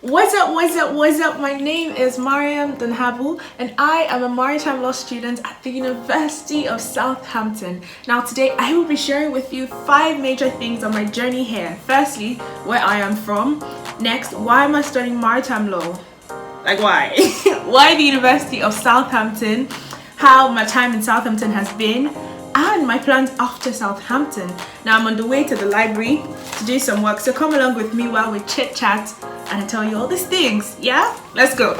What's up? My name is Maryam Dan-Habu and I am a maritime law student at the University of Southampton. Now today I will be sharing with you 5 major things on my journey here. Firstly, where I am from. Next, why am I studying maritime law? Like why? Why the University of Southampton? How my time in Southampton has been, and my plans after Southampton. Now I'm on the way to the library to do some work, so come along with me while we chit chat and I tell you all these things. Yeah, let's go.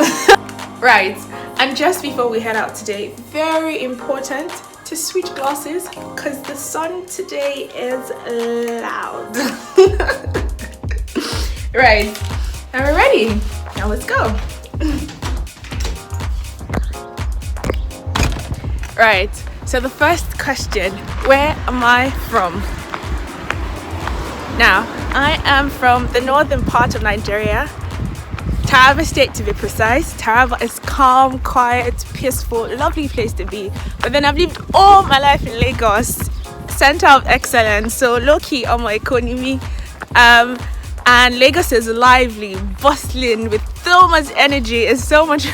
Right, and just before we head out today, very important to switch glasses because the sun today is loud. Right, and we're ready. Now let's go. Right, so the first question, where am I from? Now, I am from the northern part of Nigeria, Taraba State to be precise. Taraba is calm, quiet, peaceful, lovely place to be. But then I've lived all my life in Lagos, center of excellence, so low-key on my economy. And Lagos is lively, bustling, with so much energy. It's so much.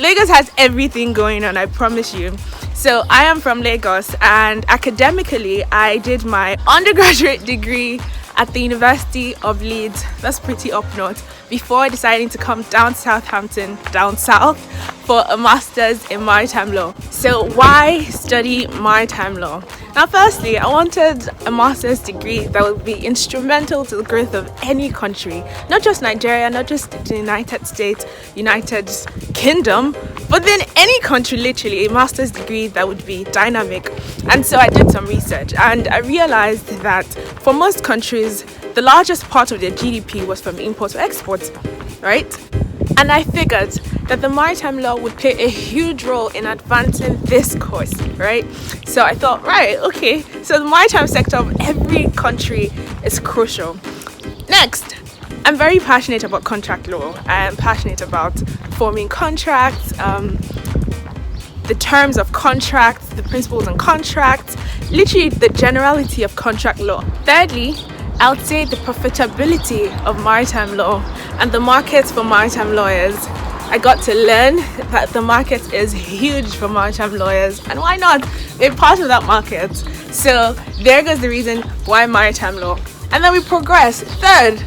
Lagos has everything going on, I promise you. So I am from Lagos, and academically I did my undergraduate degree at the University of Leeds. That's pretty up north, before deciding to come down to Southampton, down south, for a master's in maritime law. So why study maritime law? Now firstly, I wanted a master's degree that would be instrumental to the growth of any country, not just Nigeria, not just the United States, United Kingdom, but then any country, literally, a master's degree that would be dynamic. And so I did some research and I realized that for most countries, the largest part of their GDP was from import to export, right? And I figured that the maritime law would play a huge role in advancing this course, right? So I thought, right, okay, so the maritime sector of every country is crucial. Next, I'm very passionate about contract law. I am passionate about forming contracts, the terms of contracts, the principles on contracts, literally the generality of contract law. Thirdly, I would say the profitability of maritime law and the markets for maritime lawyers. I got to learn that the market is huge for maritime lawyers, and why not? They're part of that market. So there goes the reason why maritime law. And then we progress. Third,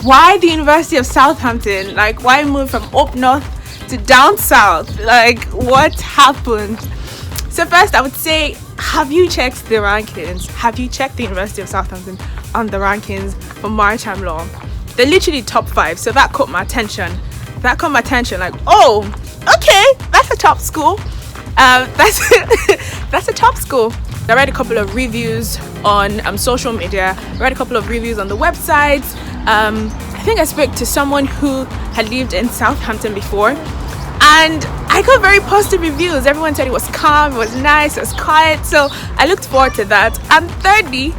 why the University of Southampton? Like, why move from up north to down south? Like, what happened? So first, I would say, have you checked the rankings? Have you checked the University of Southampton on the rankings for maritime law? They're literally top 5, so that caught my attention. Like, oh, okay, that's a top school. That's a top school. I read a couple of reviews on social media. I read a couple of reviews on the websites. I think I spoke to someone who had lived in Southampton before, and I got very positive reviews. Everyone said it was calm, it was nice, it was quiet. So I looked forward to that. And thirdly,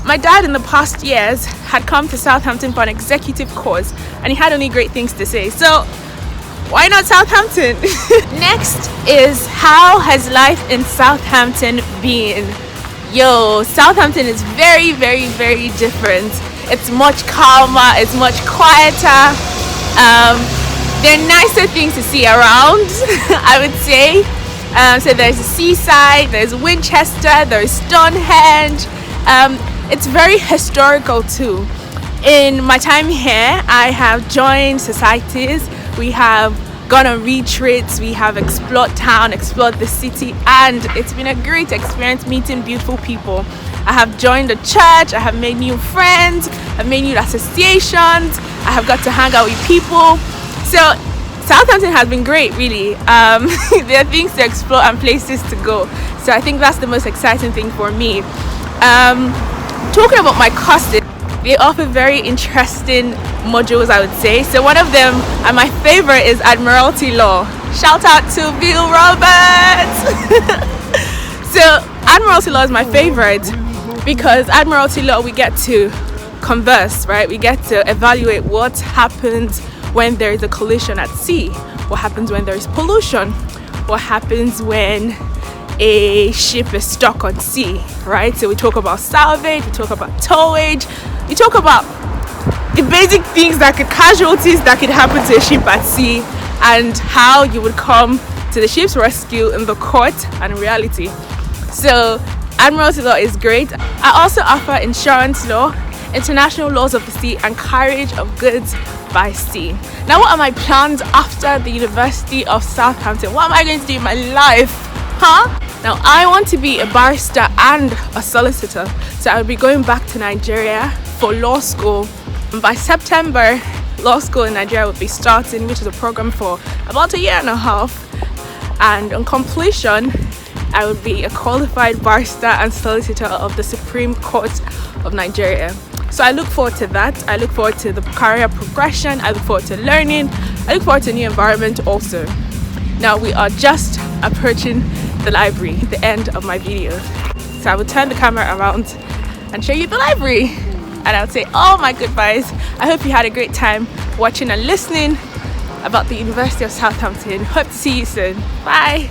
my dad in the past years had come to Southampton for an executive course, and he had only great things to say. So why not Southampton? Next is, how has life in Southampton been? Yo, Southampton is very, very, very different. It's much calmer, it's much quieter. There are nicer things to see around, I would say. So there's the seaside, there's Winchester, there's Stonehenge. It's very historical too. In my time here, I have joined societies, we have gone on retreats, we have explored town, explored the city, and it's been a great experience meeting beautiful people. I have joined a church, I have made new friends, I've made new associations, I have got to hang out with people. So Southampton has been great, really. There are things to explore and places to go. So I think that's the most exciting thing for me. Talking about my courses, they offer very interesting modules, I would say. So one of them, and my favorite, is Admiralty Law. Shout out to Bill Roberts. So Admiralty Law is my favorite because Admiralty Law, we get to converse, right? We get to evaluate what happens when there is a collision at sea, what happens when there is pollution, what happens when a ship is stuck on sea, right? So we talk about salvage, we talk about towage, we talk about the basic things casualties that could happen to a ship at sea, and how you would come to the ship's rescue in the court and in reality. So Admiralty law is great. I also offer insurance law, international laws of the sea, and carriage of goods by sea. Now, what are my plans after the University of Southampton? What am I going to do in my life? Now, I want to be a barrister and a solicitor, so I'll be going back to Nigeria for law school. And by September, law school in Nigeria will be starting, which is a program for about a year and a half. And on completion, I will be a qualified barrister and solicitor of the Supreme Court of Nigeria. So I look forward to that. I look forward to the career progression. I look forward to learning. I look forward to a new environment also. Now we are just approaching the library, the end of my video. So I will turn the camera around and show you the library. And I'll say all my goodbyes. I hope you had a great time watching and listening about the University of Southampton. Hope to see you soon. Bye.